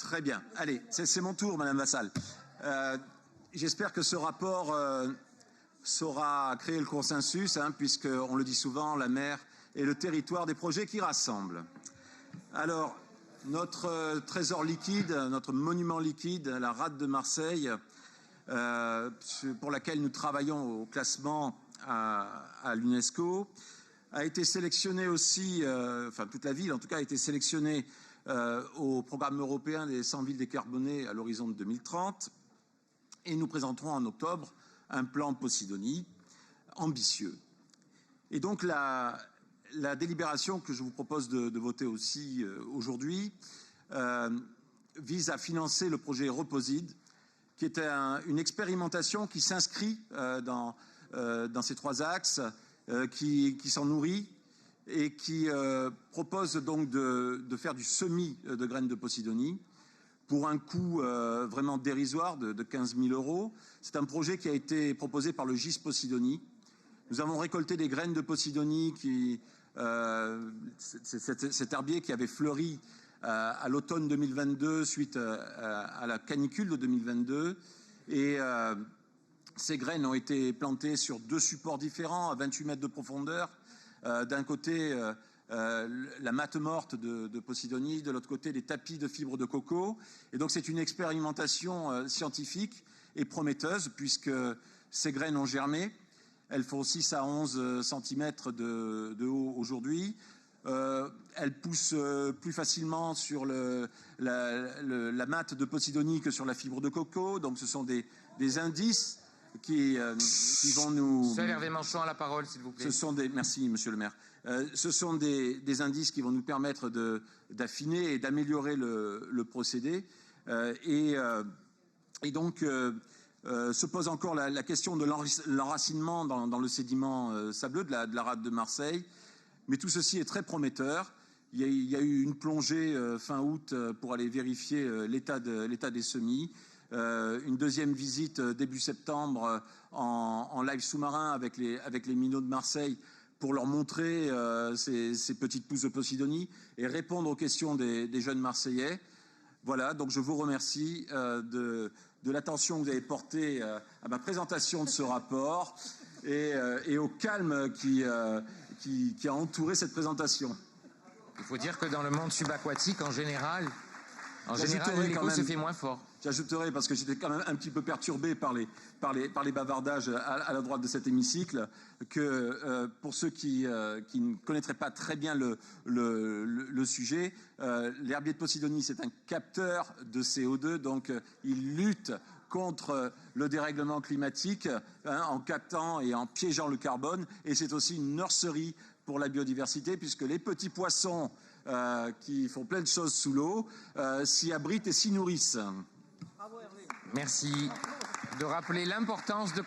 Très bien. Allez, c'est mon tour, Madame Vassal. J'espère que ce rapport saura créer le consensus, puisqu'on le dit souvent, la mer est le territoire des projets qui rassemblent. Alors, notre trésor liquide, notre monument liquide, la rade de Marseille, pour laquelle nous travaillons au classement à l'UNESCO, a été sélectionnée aussi, toute la ville en tout cas a été sélectionnée au programme européen des 100 villes décarbonées à l'horizon de 2030. Et nous présenterons en octobre un plan Posidonie ambitieux. Et donc la délibération que je vous propose de voter aussi aujourd'hui vise à financer le projet Reposid, qui est une expérimentation qui s'inscrit dans ces trois axes, qui s'en nourrit et qui propose donc de faire du semis de graines de Posidonie pour un coût vraiment dérisoire de 15 000 €. C'est un projet qui a été proposé par le GIS Posidonie. Nous avons récolté des graines de Posidonie, cet herbier qui avait fleuri à l'automne 2022 suite à la canicule de 2022. Et ces graines ont été plantées sur 2 supports différents à 28 mètres de profondeur. D'un côté, la matte morte de Posidonie, de l'autre côté, les tapis de fibres de coco. Et donc c'est une expérimentation scientifique et prometteuse, puisque ces graines ont germé. Elles font 6 à 11 cm de haut aujourd'hui. Elles poussent plus facilement sur la matte de Posidonie que sur la fibre de coco. Donc ce sont des indices qui vont nous... Seul Hervé Manchon a la parole, s'il vous plaît. Merci, monsieur le maire. Ce sont des indices qui vont nous permettre d'affiner et d'améliorer le procédé. Et donc, se pose encore la question de l'enracinement dans le sédiment sableux de la rade de Marseille. Mais tout ceci est très prometteur. Il y a eu une plongée fin août pour aller vérifier l'état des semis. Une deuxième visite début septembre en live sous-marin avec les minots de Marseille pour leur montrer ces petites pousses de Posidonie et répondre aux questions des jeunes Marseillais. Voilà, donc je vous remercie de l'attention que vous avez portée à ma présentation de ce rapport et au calme qui a entouré cette présentation. Il faut dire que dans le monde subaquatique, en général, l'écho se fait moins fort. J'ajouterai, parce que j'étais quand même un petit peu perturbé par les bavardages à la droite de cet hémicycle, que pour ceux qui ne connaîtraient pas très bien le sujet, l'herbier de Posidonie, c'est un capteur de CO2, donc il lutte contre le dérèglement climatique en captant et en piégeant le carbone, et c'est aussi une nurserie pour la biodiversité, puisque les petits poissons qui font plein de choses sous l'eau s'y abritent et s'y nourrissent. Merci de rappeler l'importance de